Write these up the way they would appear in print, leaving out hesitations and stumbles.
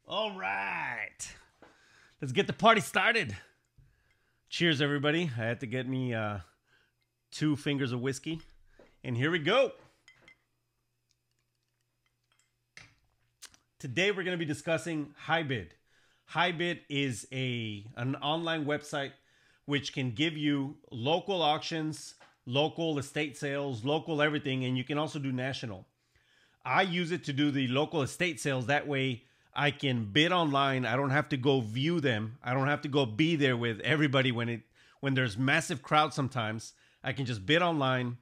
All right. Let's get the party started. Cheers, everybody. I had to get me 2 fingers of whiskey. And here we go. Today, we're going to be discussing HiBid. HiBid is an online website which can give you local auctions, local estate sales, local everything, and you can also do national. I use it to do the local estate sales. That way, I can bid online. I don't have to go view them. I don't have to go be there with everybody when there's massive crowds sometimes. I can just bid online,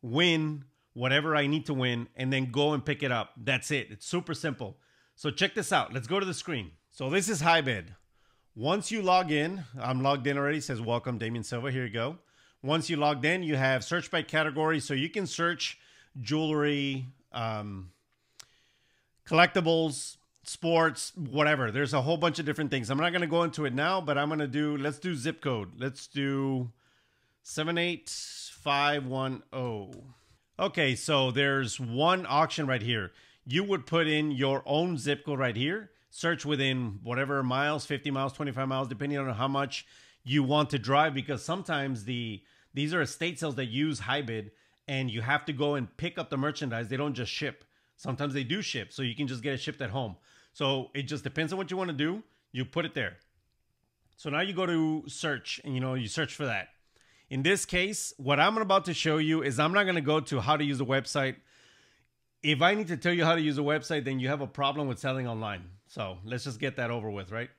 win whatever I need to win, and then go and pick it up. That's it. It's super simple. So check this out. Let's go to the screen. So this is HiBid. Once you log in, I'm logged in already. It says welcome, Damian Silva. Here you go. Once you logged in, you have search by category. So you can search jewelry, collectibles, sports, whatever. There's a whole bunch of different things. I'm not going to go into it now, but let's do zip code. Let's do 78510. Okay, so there's one auction right here. You would put in your own zip code right here. Search within whatever miles, 50 miles, 25 miles, depending on how much you want to drive, because sometimes these are estate sales that use HiBid, and you have to go and pick up the merchandise. They don't just ship. Sometimes they do ship, so you can just get it shipped at home. So it just depends on what you want to do. You put it there. So now you go to search, and you search for that. In this case, what I'm about to show you is I'm not going to go to how to use the website. If I need to tell you how to use a website, then you have a problem with selling online. So let's just get that over with, right?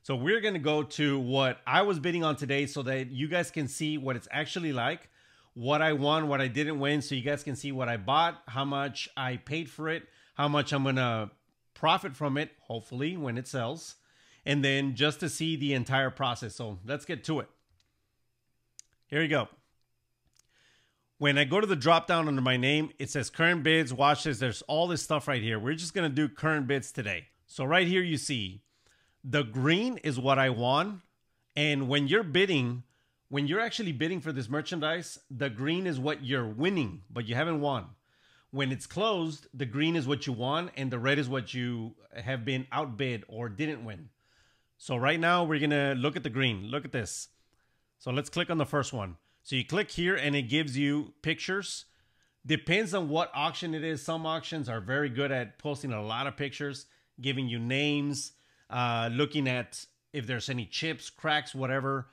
So we're going to go to what I was bidding on today so that you guys can see what it's actually like, what I won, what I didn't win, so you guys can see what I bought, how much I paid for it, how much I'm going to profit from it, hopefully, when it sells, and then just to see the entire process. So let's get to it. Here you go. When I go to the drop down under my name, it says current bids, watch this. There's all this stuff right here. We're just going to do current bids today. So right here you see the green is what I won. And when you're actually bidding for this merchandise, the green is what you're winning, but you haven't won. When it's closed, the green is what you won, and the red is what you have been outbid or didn't win. So right now we're going to look at the green. Look at this. So let's click on the first one. So you click here and it gives you pictures. Depends on what auction it is. Some auctions are very good at posting a lot of pictures, giving you names, looking at if there's any chips, cracks, whatever.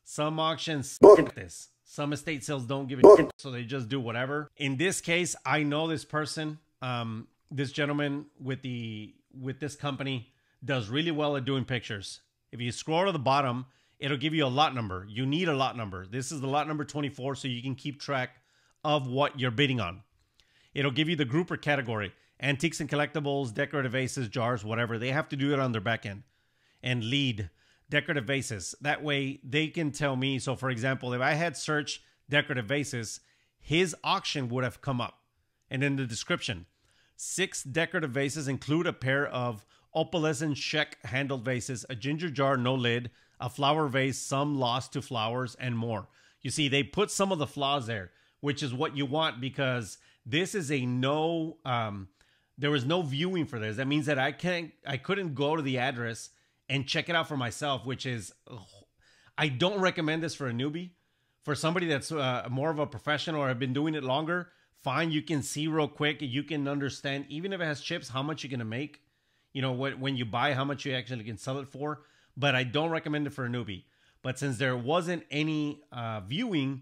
Some auctions like this. Some estate sales don't give a shit, so they just do whatever. In this case, I know this person, this gentleman with this company does really well at doing pictures. If you scroll to the bottom, it'll give you a lot number. You need a lot number. This is the lot number 24, so you can keep track of what you're bidding on. It'll give you the group or category. Antiques and collectibles, decorative vases, jars, whatever. They have to do it on their back end. And lead, decorative vases. That way, they can tell me. So, for example, if I had searched decorative vases, his auction would have come up. And in the description, 6 decorative vases include a pair of opalescent check handled vases, a ginger jar, no lid, a flower vase, some lost to flowers, and more. You see, they put some of the flaws there, which is what you want, because this is there was no viewing for this. That means that I couldn't go to the address and check it out for myself, which is, I don't recommend this for a newbie. For somebody that's more of a professional or have been doing it longer, fine, you can see real quick. You can understand, even if it has chips, how much you're going to make. When you buy, how much you actually can sell it for. But I don't recommend it for a newbie. But since there wasn't any viewing,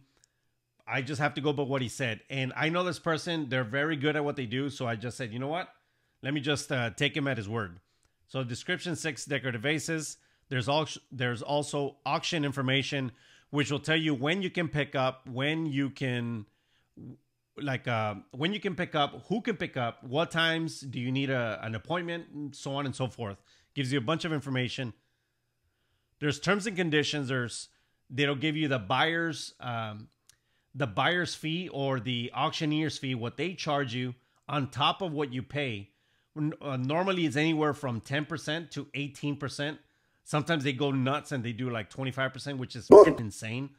I just have to go by what he said. And I know this person, they're very good at what they do. So I just said, you know what? Let me just take him at his word. So description, 6 decorative vases. There's also auction information, which will tell you when you can pick up, when you can pick up, who can pick up, what times do you need an appointment, and so on and so forth. Gives you a bunch of information. There's terms and conditions. They'll give you the buyer's fee or the auctioneer's fee, what they charge you on top of what you pay. Normally, it's anywhere from 10% to 18%. Sometimes they go nuts and they do like 25%, which is insane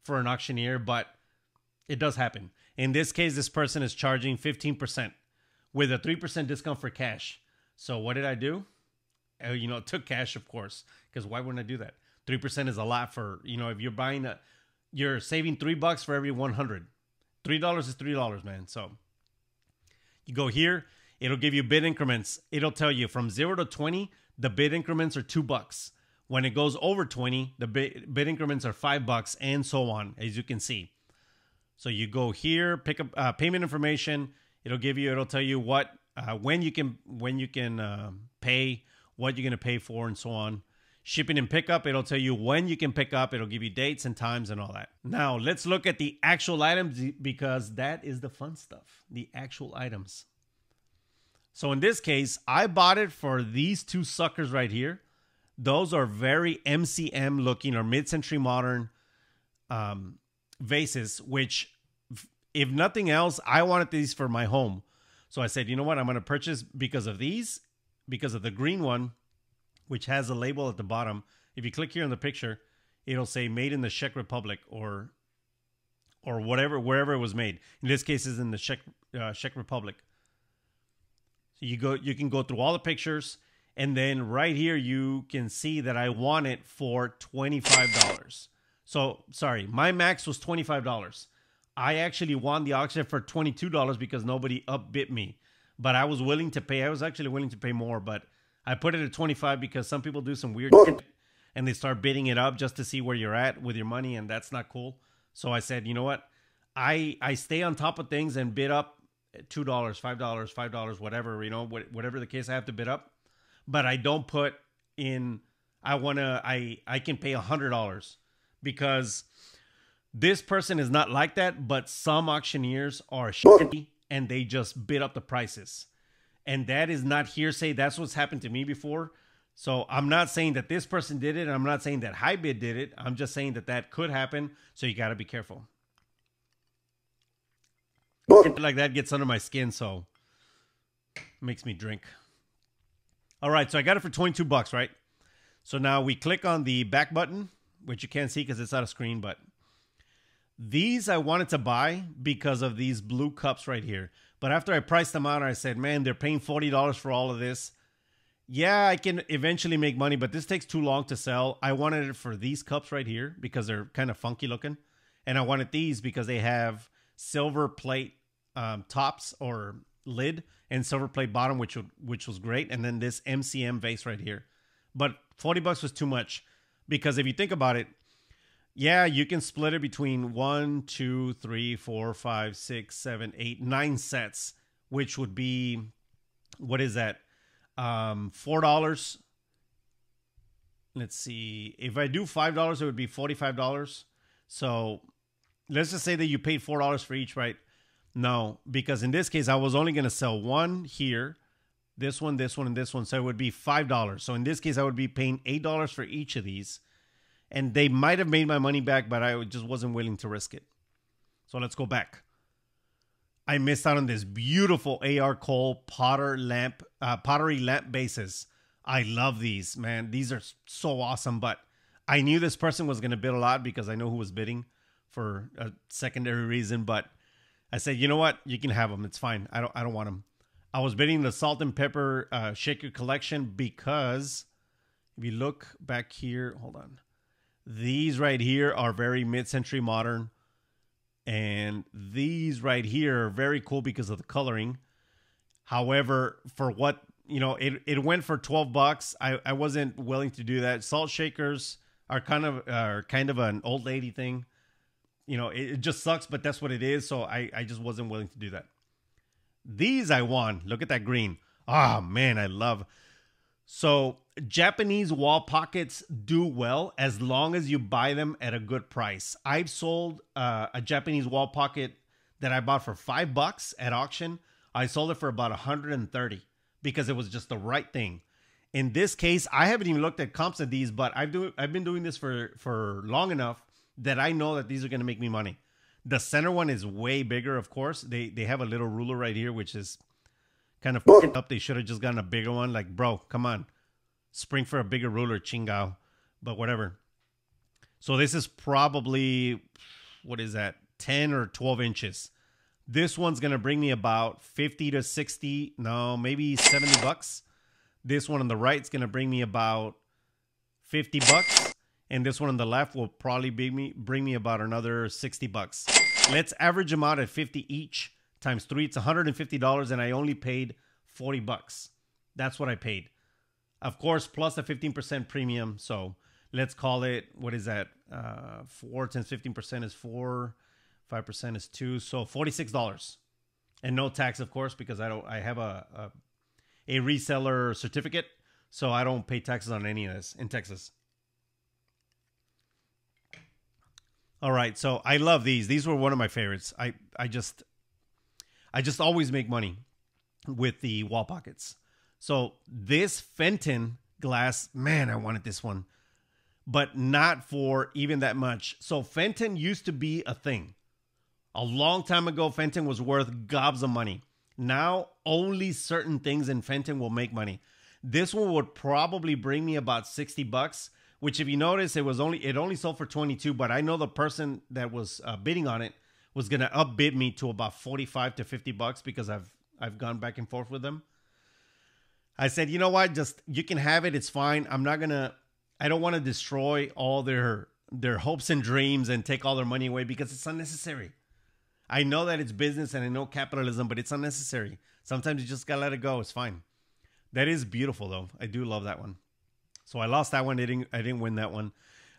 for an auctioneer, but it does happen. In this case, this person is charging 15% with a 3% discount for cash. So what did I do? took cash, of course, because why wouldn't I do that? 3% is a lot for, if you're buying you're saving $3 for every 100. $3 is $3, man. So you go here, it'll give you bid increments. It'll tell you from 0 to 20, the bid increments are $2. When it goes over 20, the bid increments are $5, and so on, as you can see. So you go here, pick up payment information. It'll tell you what, when you can pay, what you're going to pay for, and so on. Shipping and pickup, it'll tell you when you can pick up. It'll give you dates and times and all that. Now, let's look at the actual items, because that is the fun stuff, the actual items. So in this case, I bought it for these two suckers right here. Those are very MCM looking, or mid-century modern vases, which, if nothing else, I wanted these for my home. So I said, you know what, I'm going to purchase because of these, because of the green one, which has a label at the bottom. If you click here on the picture, it'll say made in the Czech Republic, or whatever, wherever it was made. In this case, is in the Czech Republic. So you can go through all the pictures, and then right here you can see that I want it for $25. So sorry, my max was $25. I actually won the auction for $22 because nobody upbid me, but I was willing to pay. I was actually willing to pay more, but I put it at 25 because some people do some weird shit and they start bidding it up just to see where you're at with your money, and that's not cool. So I said, you know what? I stay on top of things and bid up $2, $5, whatever, whatever the case, I have to bid up. But I don't put in, I can pay $100, because this person is not like that, but some auctioneers are shitty and they just bid up the prices. And that is not hearsay. That's what's happened to me before. So I'm not saying that this person did it. I'm not saying that HiBid did it. I'm just saying that could happen. So you got to be careful. Like that gets under my skin, so it makes me drink. All right, so I got it for $22, right? So now we click on the back button, which you can't see because it's out of screen, but these I wanted to buy because of these blue cups right here. But after I priced them out, I said, man, they're paying $40 for all of this. Yeah, I can eventually make money, but this takes too long to sell. I wanted it for these cups right here because they're kind of funky looking. And I wanted these because they have silver plate tops or lid and silver plate bottom, which was great. And then this MCM vase right here. But $40 was too much, because if you think about it, yeah, you can split it between 1, 2, 3, 4, 5, 6, 7, 8, 9 sets, which would be, what is that? $4. Let's see. If I do $5, it would be $45. So let's just say that you paid $4 for each, right? No, because in this case, I was only going to sell one here, this one, and this one. So it would be $5. So in this case, I would be paying $8 for each of these. And they might have made my money back, but I just wasn't willing to risk it. So let's go back. I missed out on this beautiful A.R. Cole pottery lamp bases. I love these, man. These are so awesome. But I knew this person was going to bid a lot because I know who was bidding for a secondary reason. But I said, you know what? You can have them. It's fine. I don't want them. I was bidding the salt and pepper shaker collection because if you look back here, hold on. These right here are very mid-century modern. And these right here are very cool because of the coloring. However, for what, it went for $12. I wasn't willing to do that. Salt shakers are kind of an old lady thing. It just sucks, but that's what it is. So I just wasn't willing to do that. These I won. Look at that green. Oh, man, I love. So Japanese wall pockets do well as long as you buy them at a good price. I've sold a Japanese wall pocket that I bought for $5 at auction. I sold it for about $130 because it was just the right thing. In this case, I haven't even looked at comps of these, but I've been doing this for long enough that I know that these are going to make me money. The center one is way bigger, of course. They have a little ruler right here, which is kind of fucked up. They should have just gotten a bigger one. Like, bro, come on. Spring for a bigger ruler, chingao. But whatever. So this is probably, what is that? 10 or 12 inches. This one's going to bring me about 50 to 60, no, maybe $70. This one on the right is going to bring me about 50 bucks. And this one on the left will probably bring me about another 60 bucks. Let's average them out at 50 each times 3. It's $150 and I only paid 40 bucks. That's what I paid. Of course, plus a 15% premium. So let's call it, what is that? 4 times 15% is 4. 5% is 2. So $46. And no tax, of course, because I have a reseller certificate. So I don't pay taxes on any of this in Texas. All right, so I love these. These were one of my favorites. I just always make money with the wall pockets. So this Fenton glass, man, I wanted this one, but not for even that much. So Fenton used to be a thing. A long time ago, Fenton was worth gobs of money. Now, only certain things in Fenton will make money. This one would probably bring me about 60 bucks. Which, if you notice, it only sold for 22, but I know the person that was bidding on it was gonna upbid me to about 45 to 50 bucks because I've gone back and forth with them. I said, you know what, just you can have it, it's fine. I don't want to destroy all their hopes and dreams and take all their money away because it's unnecessary. I know that it's business and I know capitalism, but it's unnecessary. Sometimes you just gotta let it go. It's fine. That is beautiful though. I do love that one. So I lost that one. I didn't win that one.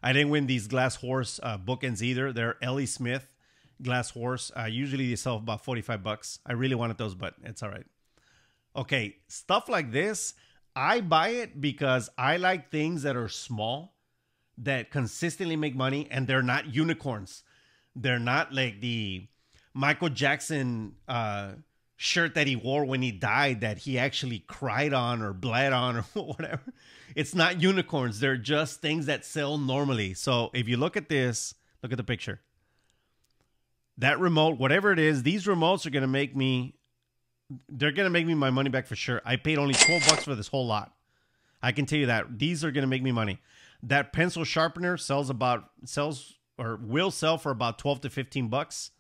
I didn't win these Glass Horse bookends either. They're Ellie Smith Glass Horse. Usually they sell about 45 bucks. I really wanted those, but it's all right. Okay, stuff like this, I buy it because I like things that are small, that consistently make money, and they're not unicorns. They're not like the Michael Jackson shirt that he wore when he died that he actually cried on or bled on or whatever. It's not unicorns. They're just things that sell normally. So if you look at this, look at the picture. That remote, whatever it is, these remotes are going to make me, they're going to make me my money back for sure. I paid only 12 bucks for this whole lot. I can tell you that. These are going to make me money. That pencil sharpener will sell for about 12 to 15 bucks.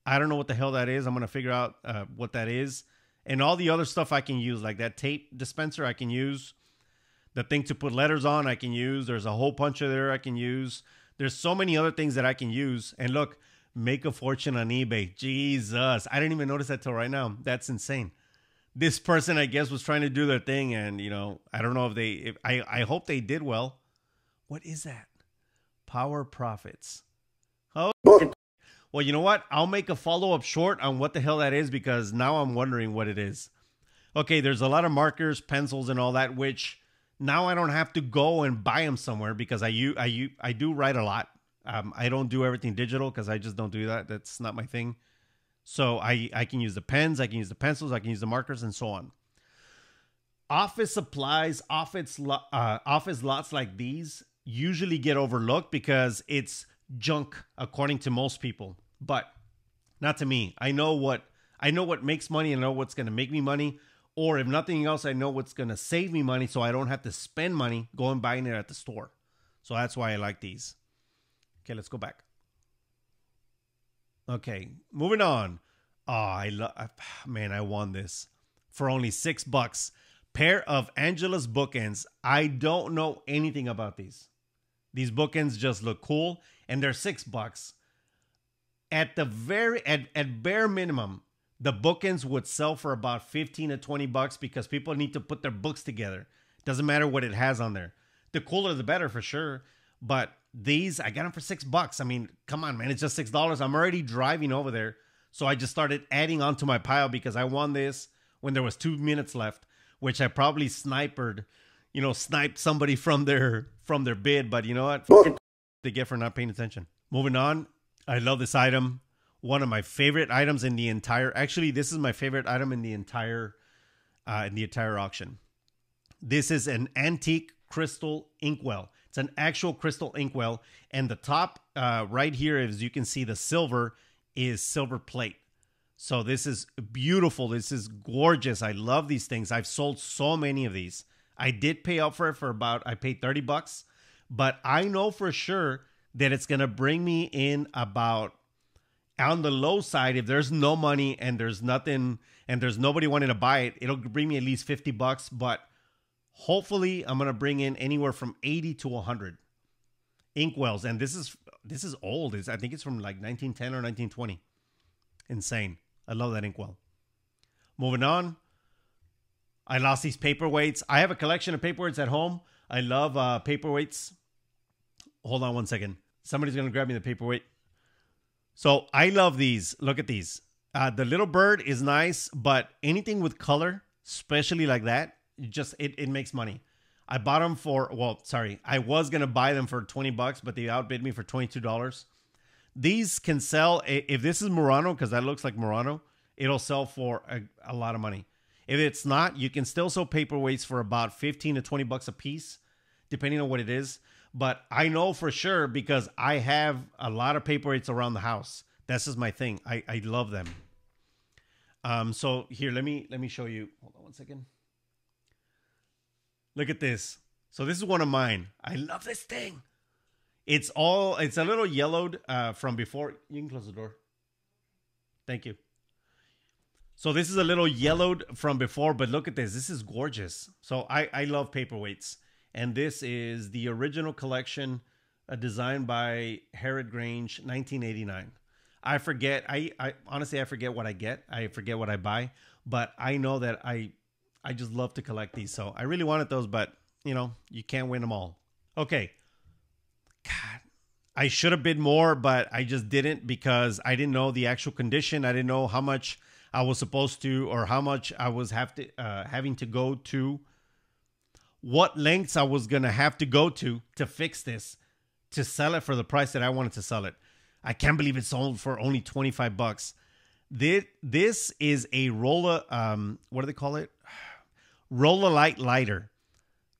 I don't know what the hell that is. I'm going to figure out what that is. And all the other stuff I can use, like that tape dispenser I can use. The thing to put letters on I can use. There's a hole puncher there I can use. There's so many other things that I can use. And look, make a fortune on eBay. Jesus. I didn't even notice that till right now. That's insane. This person, I guess, was trying to do their thing. And, you know, I don't know if I hope they did well. What is that? Power Profits. Oh, well, you know what? I'll make a follow-up short on what the hell that is because now I'm wondering what it is. Okay, there's a lot of markers, pencils, and all that, which now I don't have to go and buy them somewhere because I do write a lot. I don't do everything digital because I just don't do that. That's not my thing. So I can use the pens, I can use the pencils, I can use the markers, and so on. Office supplies, office lots like these usually get overlooked because it's junk according to most people, but not to me. I know what makes money and I know what's going to make me money, or if nothing else, I know what's going to save me money so I don't have to spend money going buying it at the store. So that's why I like these. Okay, let's go back. Okay, moving on. Oh, I won this for only $6. Pair of Angela's bookends. I don't know anything about these. These bookends just look cool, and they're $6. At bare minimum, the bookends would sell for about 15 to 20 bucks because people need to put their books together. Doesn't matter what it has on there. The cooler, the better for sure. But these, I got them for $6. I mean, come on, man. It's just $6. I'm already driving over there. So I just started adding onto my pile because I won this when there was 2 minutes left, which I probably sniped somebody from their bid. But you know what? They get for not paying attention. Moving on. I love this item. One of my favorite items in the entire, actually, this is my favorite item in the entire auction. This is an antique crystal inkwell. It's an actual crystal inkwell. And the top right here, as you can see, the silver is silver plate. So this is beautiful. This is gorgeous. I love these things. I've sold so many of these. I did pay up for it I paid 30 bucks, but I know for sure that it's going to bring me in about, on the low side, if there's no money and there's nothing and there's nobody wanting to buy it, it'll bring me at least 50 bucks. But Hopefully, I'm going to bring in anywhere from 80 to 100 inkwells. And this is old. I think it's from like 1910 or 1920. Insane. I love that inkwell. Moving on. I lost these paperweights. I have a collection of paperweights at home. I love paperweights. Hold on one second. Somebody's going to grab me the paperweight. So I love these. Look at these. The little bird is nice, but anything with color, especially like that, it makes money. I bought them for, well, sorry. I was going to buy them for 20 bucks, but they outbid me for $22. These can sell, if this is Murano, because that looks like Murano, it'll sell for a lot of money. If it's not, you can still sell paperweights for about 15 to 20 bucks a piece, depending on what it is. But I know for sure because I have a lot of paperweights around the house. That's just my thing. I love them. So here, let me show you. Hold on one second. Look at this. So this is one of mine. I love this thing. It's a little yellowed from before. You can close the door. Thank you. So this is a little yellowed from before, but look at this. This is gorgeous. So I love paperweights. And this is the original collection designed by Harrod Grange, 1989. I forget. I honestly, I forget what I get. I forget what I buy. But I know that I just love to collect these. So I really wanted those, but, you know, you can't win them all. Okay. God, I should have bid more, but I just didn't because I didn't know the actual condition. I didn't know how much I was supposed to, or how much I was having to go to, what lengths I was going to have to go to fix this, to sell it for the price that I wanted to sell it. I can't believe it sold for only 25 bucks. This is a roller, what do they call it? Roller light lighter.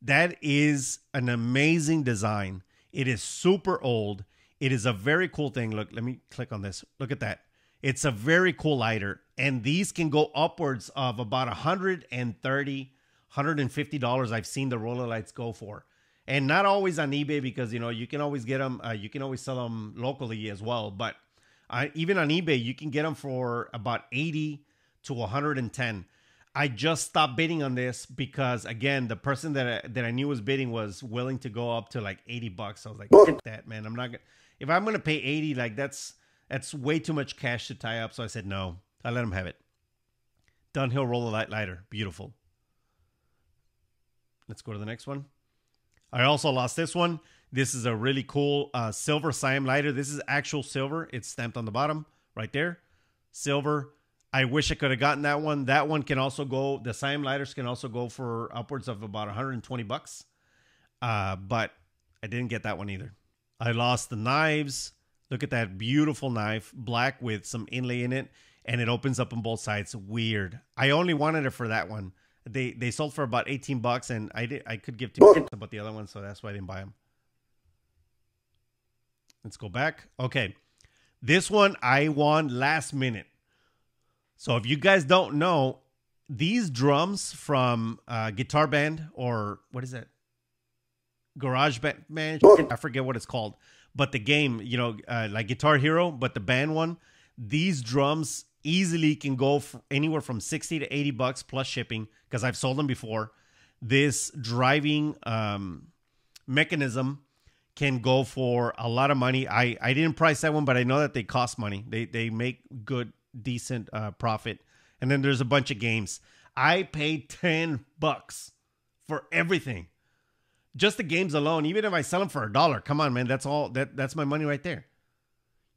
That is an amazing design. It is super old. It is a very cool thing. Look, let me click on this. Look at that. It's a very cool lighter. And these can go upwards of about $130, $150 I've seen the roller lights go for. And not always on eBay because, you know, you can always get them. You can always sell them locally as well. But even on eBay, you can get them for about 80 to 110. I just stopped bidding on this because, again, the person that I knew was bidding was willing to go up to like 80 bucks. I was like, get that, man. I'm not gonna, if I'm going to pay 80, like that's way too much cash to tie up. So I said, no, I let him have it. Dunhill roller light lighter. Beautiful. Let's go to the next one. I also lost this one. This is a really cool silver Siam lighter. This is actual silver. It's stamped on the bottom right there. Silver. I wish I could have gotten that one. That one can also go, the Siam lighters can also go for upwards of about 120 bucks. But I didn't get that one either. I lost the knives. Look at that beautiful knife, black with some inlay in it. And it opens up on both sides. Weird. I only wanted it for that one. They sold for about 18 bucks, and I could give 2 bucks about the other one, so that's why I didn't buy them. Let's go back. Okay. This one I won last minute. So if you guys don't know, these drums from Guitar Band, or what is that? Garage Band, man, I forget what it's called. But the game, you know, like Guitar Hero, but the band one, these drums easily can go for anywhere from 60 to 80 bucks plus shipping, because I've sold them before. This driving mechanism can go for a lot of money. I didn't price that one, but I know that they cost money. They make good, decent profit. And then there's a bunch of games. I paid 10 bucks for everything. Just the games alone. Even if I sell them for $1, come on, man. That's all. That's my money right there.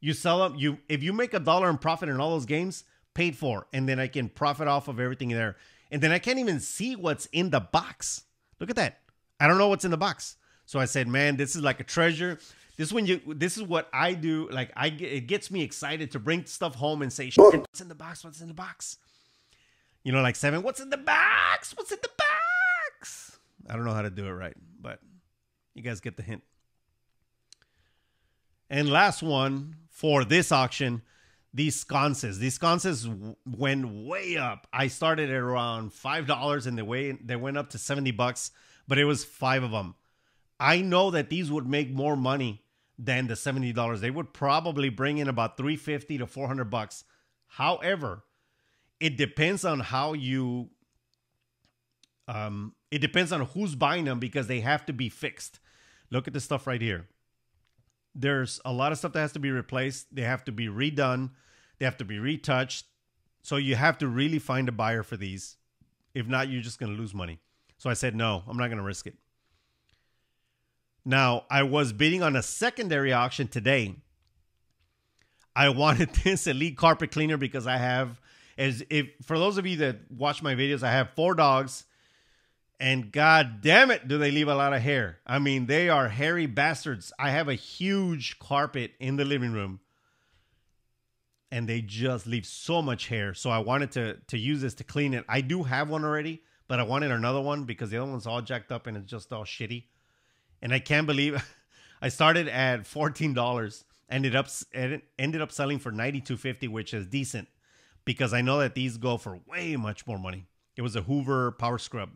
You sell them. If you make $1 in profit in all those games, paid for, and then I can profit off of everything there. And then I can't even see what's in the box. Look at that. I don't know what's in the box. So I said, man, this is like a treasure. This is what I do. Like it gets me excited to bring stuff home and say, what's in the box? What's in the box? You know, like 7. What's in the box? What's in the box? I don't know how to do it right, but you guys get the hint. And last one for this auction, these sconces. These sconces went way up. I started at around $5 and they went up to 70 bucks, but it was 5 of them. I know that these would make more money than the $70. They would probably bring in about $350 to 400 bucks. However, it depends on how you It depends on who's buying them because they have to be fixed. Look at this stuff right here. There's a lot of stuff that has to be replaced. They have to be redone. They have to be retouched. So you have to really find a buyer for these. If not, you're just going to lose money. So I said, no, I'm not going to risk it. Now, I was bidding on a secondary auction today. I wanted this elite carpet cleaner because I have, for those of you that watch my videos, I have 4 dogs. And god damn it, do they leave a lot of hair. I mean, they are hairy bastards. I have a huge carpet in the living room. And they just leave so much hair. So I wanted to use this to clean it. I do have one already, but I wanted another one because the other one's all jacked up and it's just all shitty. And I can't believe I started at $14. Ended up selling for $92.50, which is decent because I know that these go for way much more money. It was a Hoover Power Scrub.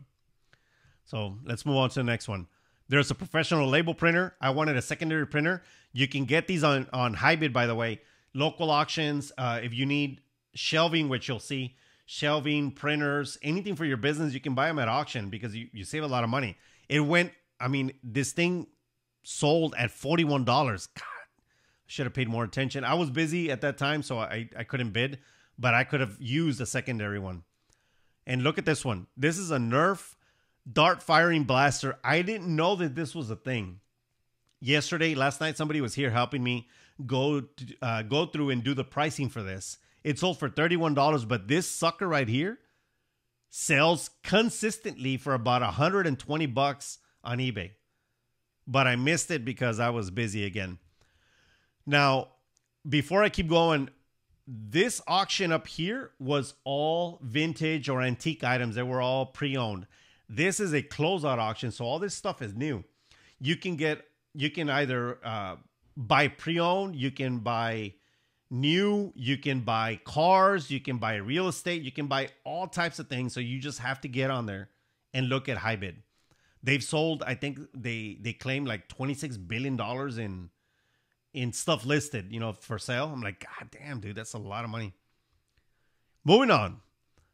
So let's move on to the next one. There's a professional label printer. I wanted a secondary printer. You can get these on HiBid, by the way. Local auctions. If you need shelving, which you'll see, shelving, printers, anything for your business, you can buy them at auction because you save a lot of money. It went, I mean, this thing sold at $41. God, I should have paid more attention. I was busy at that time, so I couldn't bid, but I could have used a secondary one. And look at this one. This is a Nerf dart firing blaster. I didn't know that this was a thing. Last night, somebody was here helping me go through and do the pricing for this. It sold for $31, but this sucker right here sells consistently for about $120 on eBay. But I missed it because I was busy again. Now, before I keep going, this auction up here was all vintage or antique items. They were all pre-owned. This is a closeout auction, so all this stuff is new. You can either buy pre-owned, you can buy new, you can buy cars, you can buy real estate, you can buy all types of things. So you just have to get on there and look at HiBid. They've sold, I think they claim like $26 billion in stuff listed, for sale. I'm like, god damn, dude, that's a lot of money. Moving on.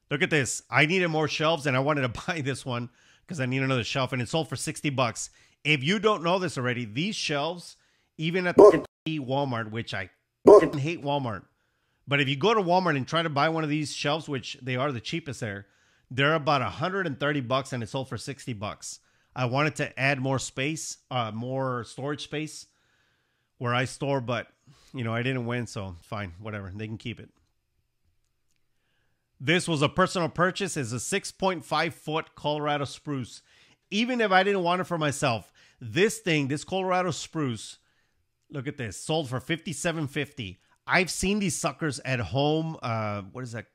Look at this. I needed more shelves and I wanted to buy this one because I need another shelf and it sold for $60. If you don't know this already, these shelves, even at the Walmart, which I hate Walmart, but if you go to Walmart and try to buy one of these shelves, which they are the cheapest there, they're about $130 and it sold for $60. I wanted to add more space, more storage space where I store, but I didn't win, so fine, whatever. They can keep it. This was a personal purchase. It's a 6.5 foot Colorado spruce. Even if I didn't want it for myself, this Colorado spruce, look at this, sold for $57.50. I've seen these suckers at home. What is that?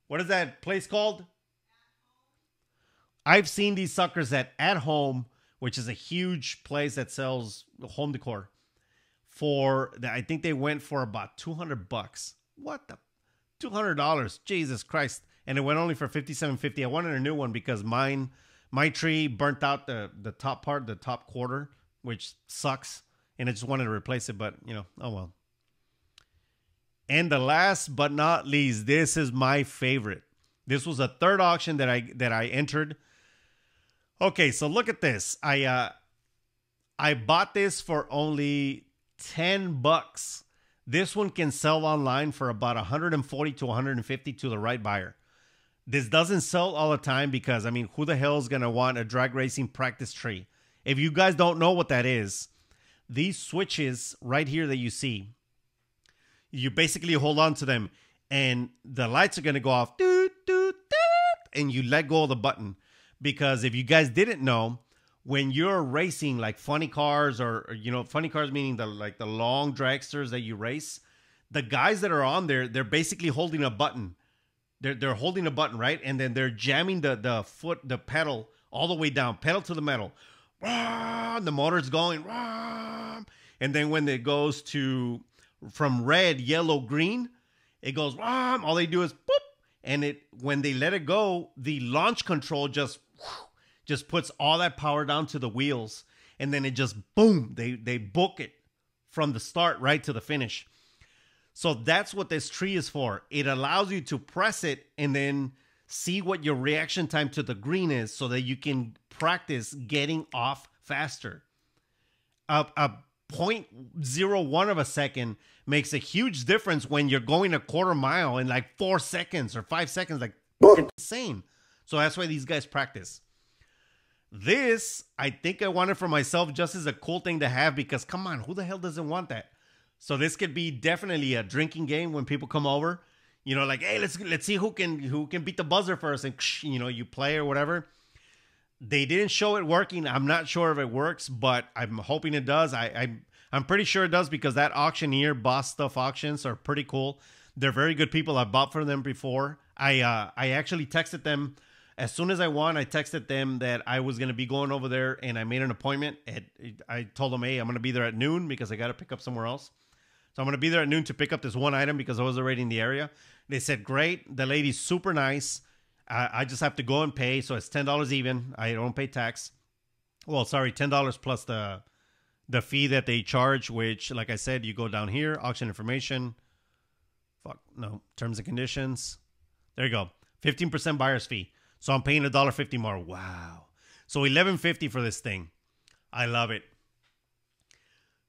What is that place called? I've seen these suckers at Home, which is a huge place that sells home decor. I think they went for about $200. What the? $200. Jesus Christ. And it went only for $57.50. I wanted a new one because my tree burnt out the top part, the top quarter, which sucks. And I just wanted to replace it, but oh well. And the last but not least, this is my favorite. This was a third auction that I entered. Okay, so look at this. I bought this for only $10. This one can sell online for about $140 to $150 to the right buyer. This doesn't sell all the time because, who the hell is going to want a drag racing practice tree? If you guys don't know what that is, these switches right here that you see, you basically hold on to them and the lights are going to go off, doot, doot, doot, and you let go of the button. Because if you guys didn't know, when you're racing like funny cars or funny cars meaning the long dragsters that you race, the guys that are on there, they're basically holding a button. They're holding a button, right? And then they're jamming the pedal all the way down, pedal to the metal. The motor's going. And then when it goes from red, yellow, green, it goes. All they do is boop. And when they let it go, the launch control just puts all that power down to the wheels. And then it just, boom, they book it from the start right to the finish. So that's what this tree is for. It allows you to press it and then See what your reaction time to the green is so that you can practice getting off faster. A 0.01 of a second makes a huge difference when you're going a quarter mile in like 4 seconds or 5 seconds, like insane. So that's why these guys practice. This, I think I want it for myself just as a cool thing to have because come on, who the hell doesn't want that? So this could be definitely a drinking game when people come over. You know, like, hey, let's see who can beat the buzzer first, and you know, you play or whatever. They didn't show it working. I'm not sure if it works, but I'm hoping it does. I'm pretty sure it does because that auctioneer, Boss Stuff Auctions, are pretty cool. They're very good people. I've bought from them before. I actually texted them as soon as I won. I texted them that I was going to be going over there, and I made an appointment. I told them, hey, I'm going to be there at noon because I got to pick up somewhere else. So I'm going to be there at noon to pick up this one item because I was already in the area. They said, great. The lady's super nice. I just have to go and pay. So it's $10 even. I don't pay tax. Well, sorry, $10 plus the fee that they charge, which, like I said, you go down here, auction information. Terms and conditions. There you go. 15% buyer's fee. So I'm paying $1.50 more. Wow. So $11.50 for this thing. I love it.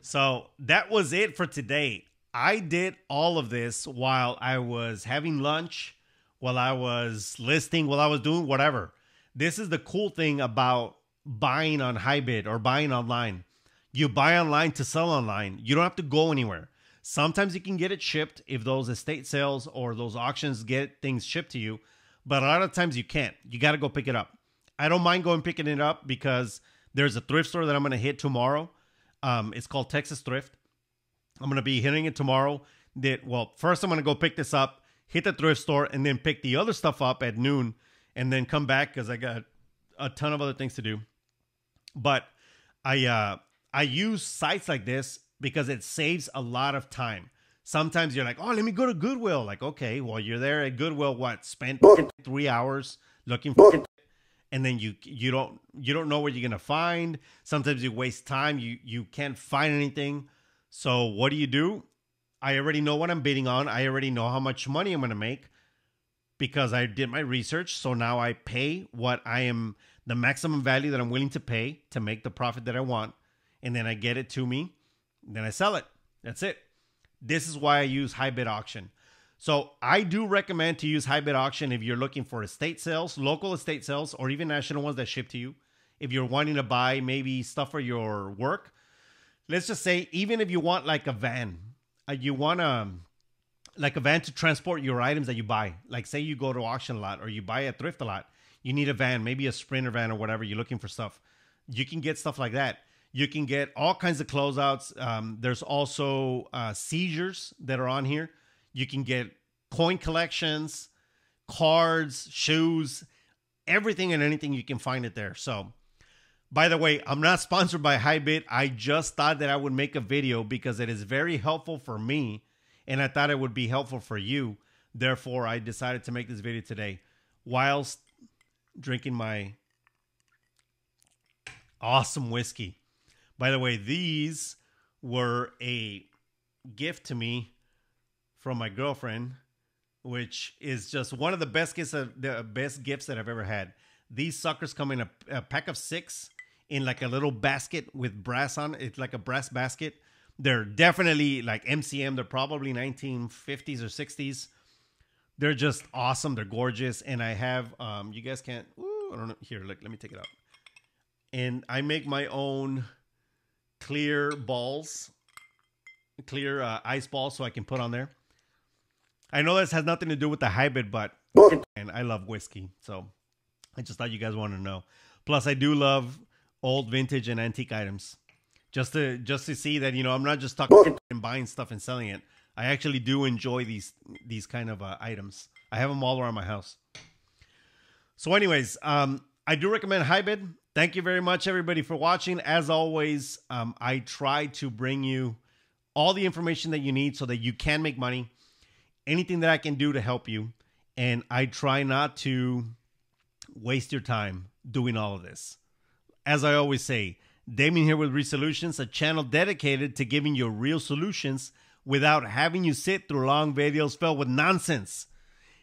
So that was it for today. I did all of this while I was having lunch, while I was listing, while I was doing whatever. This is the cool thing about buying on HiBid or buying online. You buy online to sell online. You don't have to go anywhere. Sometimes you can get it shipped if those estate sales or those auctions get things shipped to you. But a lot of times you can't. You got to go pick it up. I don't mind going picking it up because there's a thrift store that I'm going to hit tomorrow. It's called Texas Thrift. I'm going to be hitting it tomorrow. First I'm going to go pick this up, hit the thrift store, and then pick the other stuff up at noon, and then come back because I got a ton of other things to do. But I use sites like this because it saves a lot of time. Sometimes you're like, oh, let me go to Goodwill. Like, okay, well, you're there at Goodwill, spent 3 hours looking for it, and then you don't know what you're gonna find. Sometimes you waste time. You can't find anything. So what do? I already know what I'm bidding on. I already know how much money I'm gonna make because I did my research. So now I pay what I am, the maximum value that I'm willing to pay to make the profit that I want. And then I get it to me. And then I sell it. That's it. This is why I use HiBid auction. So I do recommend to use HiBid auction if you're looking for estate sales, local estate sales, or even national ones that ship to you. If you're wanting to buy maybe stuff for your work. Let's just say, even if you want like a van, you want like a van to transport your items that you buy. Like say you go to auction a lot or you buy a thrift a lot. You need a van, maybe a Sprinter van or whatever. You're looking for stuff. You can get stuff like that. You can get all kinds of closeouts. There's also seizures that are on here. You can get coin collections, cards, shoes, everything and anything you can find it there. So, by the way, I'm not sponsored by HiBid. I just thought that I would make a video because it is very helpful for me, and I thought it would be helpful for you. Therefore, I decided to make this video today whilst drinking my awesome whiskey. By the way, these were a gift to me from my girlfriend, which is just one of the best gifts that I've ever had. These suckers come in a pack of 6 in like a little basket with brass on it. It's like a brass basket. They're definitely like MCM. They're probably 1950s or 60s. They're just awesome. They're gorgeous. And I have, you guys can't, I don't know. Here, look, let me take it out. And I make my own clear balls, clear ice balls so I can put on there. I know this has nothing to do with the HiBid, but and I love whiskey. So I just thought you guys wanted to know. Plus, I do love old vintage and antique items. Just to see that, you know, I'm not just talking and buying stuff and selling it. I actually do enjoy these kind of items. I have them all around my house. So anyways, I do recommend HiBid. Thank you very much, everybody, for watching. As always, I try to bring you all the information that you need so that you can make money. Anything that I can do to help you. And I try not to waste your time doing all of this. As I always say, Damien here with Resolutions, a channel dedicated to giving you real solutions without having you sit through long videos filled with nonsense.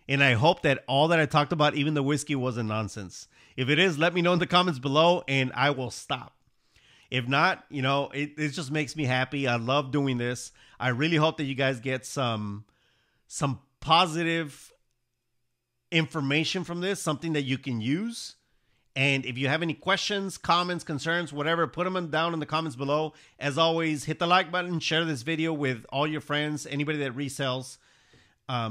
And I hope that all that I talked about, even the whiskey, wasn't nonsense. If it is, let me know in the comments below and I will stop. If not, you know, it just makes me happy. I love doing this. I really hope that you guys get some positive information from this, something that you can use. And if you have any questions, comments, concerns, whatever, put them down in the comments below. As always, hit the like button, share this video with all your friends, anybody that resells.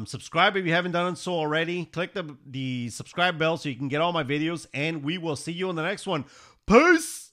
Subscribe if you haven't done so already. Click the subscribe bell so you can get all my videos. And we will see you in the next one. Peace!